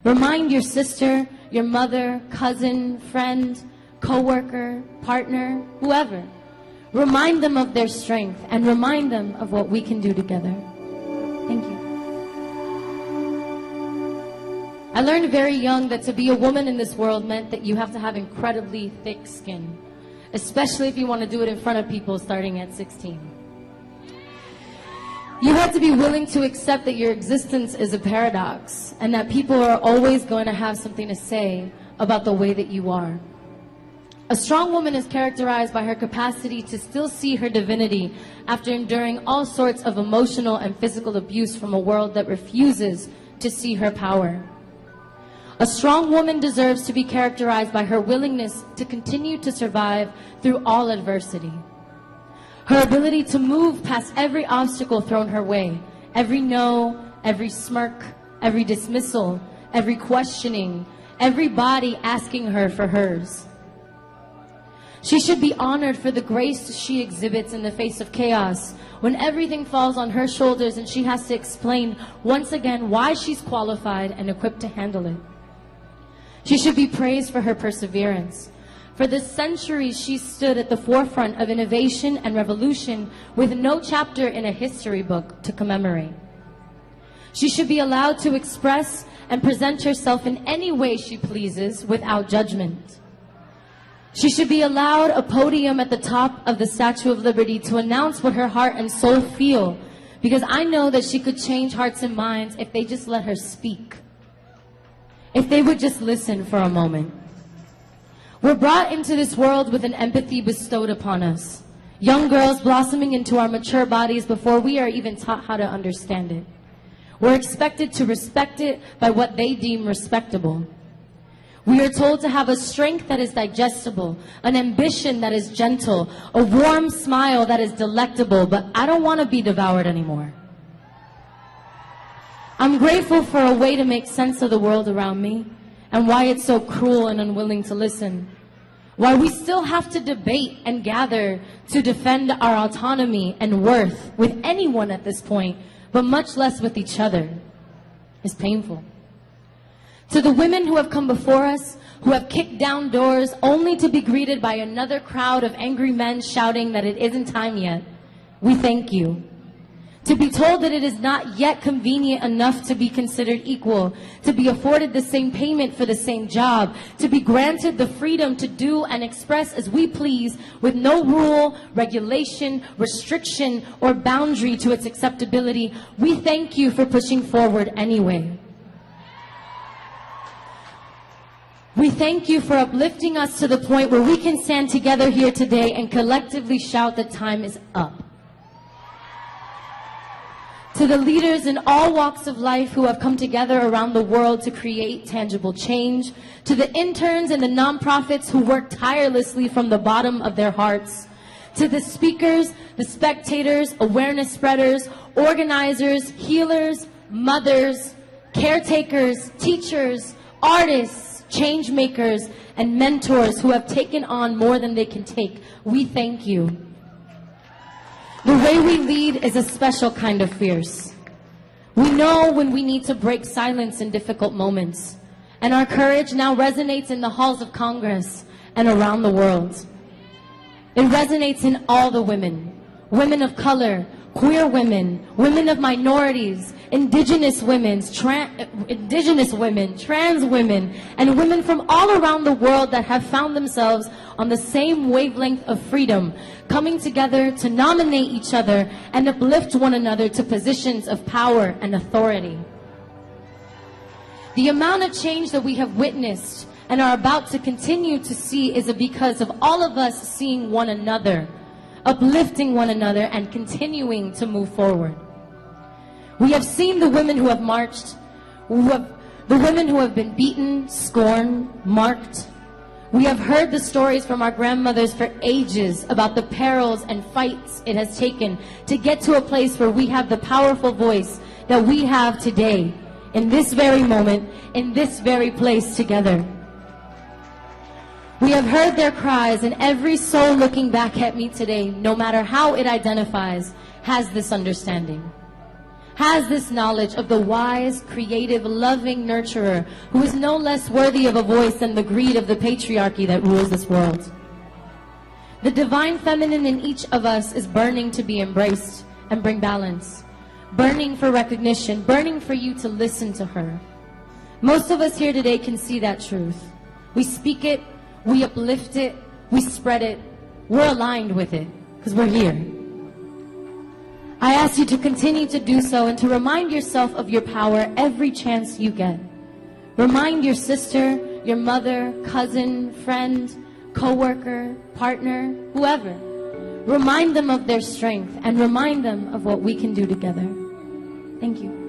Remind your sister, your mother, cousin, friend, co-worker, partner, whoever. Remind them of their strength and remind them of what we can do together. Thank you. I learned very young that to be a woman in this world meant that you have to have incredibly thick skin, especially if you want to do it in front of people starting at 16. You have to be willing to accept that your existence is a paradox and that people are always going to have something to say about the way that you are. A strong woman is characterized by her capacity to still see her divinity after enduring all sorts of emotional and physical abuse from a world that refuses to see her power. A strong woman deserves to be characterized by her willingness to continue to survive through all adversity. Her ability to move past every obstacle thrown her way, every no, every smirk, every dismissal, every questioning, every body asking her for hers. She should be honored for the grace she exhibits in the face of chaos, when everything falls on her shoulders and she has to explain once again why she's qualified and equipped to handle it. She should be praised for her perseverance. For the centuries she stood at the forefront of innovation and revolution with no chapter in a history book to commemorate. She should be allowed to express and present herself in any way she pleases without judgment. She should be allowed a podium at the top of the Statue of Liberty to announce what her heart and soul feel, because I know that she could change hearts and minds if they just let her speak. If they would just listen for a moment. We're brought into this world with an empathy bestowed upon us. Young girls blossoming into our mature bodies before we are even taught how to understand it. We're expected to respect it by what they deem respectable. We are told to have a strength that is digestible, an ambition that is gentle, a warm smile that is delectable, but I don't want to be devoured anymore. I'm grateful for a way to make sense of the world around me and why it's so cruel and unwilling to listen. Why we still have to debate and gather to defend our autonomy and worth with anyone at this point, but much less with each other, is painful. To the women who have come before us, who have kicked down doors only to be greeted by another crowd of angry men shouting that it isn't time yet, we thank you. To be told that it is not yet convenient enough to be considered equal, to be afforded the same payment for the same job, to be granted the freedom to do and express as we please with no rule, regulation, restriction, or boundary to its acceptability, we thank you for pushing forward anyway. We thank you for uplifting us to the point where we can stand together here today and collectively shout that time is up. To the leaders in all walks of life who have come together around the world to create tangible change, to the interns and the nonprofits who work tirelessly from the bottom of their hearts, to the speakers, the spectators, awareness spreaders, organizers, healers, mothers, caretakers, teachers, artists, change makers, and mentors who have taken on more than they can take, we thank you. The way we lead is a special kind of fierce. We know when we need to break silence in difficult moments, and our courage now resonates in the halls of Congress and around the world. It resonates in all the women, women of color, queer women, women of minorities, indigenous women, trans women, and women from all around the world that have found themselves on the same wavelength of freedom, coming together to nominate each other and uplift one another to positions of power and authority. The amount of change that we have witnessed and are about to continue to see is because of all of us seeing one another, uplifting one another, and continuing to move forward. We have seen the women who have marched, the women who have been beaten, scorned, marked. We have heard the stories from our grandmothers for ages about the perils and fights it has taken to get to a place where we have the powerful voice that we have today, in this very moment, in this very place together. We have heard their cries, and every soul looking back at me today, no matter how it identifies, has this understanding. has this knowledge of the wise, creative, loving nurturer who is no less worthy of a voice than the greed of the patriarchy that rules this world. The divine feminine in each of us is burning to be embraced and bring balance, burning for recognition, burning for you to listen to her. Most of us here today can see that truth. We speak it, we uplift it, we spread it, we're aligned with it, because we're here. I ask you to continue to do so and to remind yourself of your power every chance you get. Remind your sister, your mother, cousin, friend, co-worker, partner, whoever. Remind them of their strength and remind them of what we can do together. Thank you.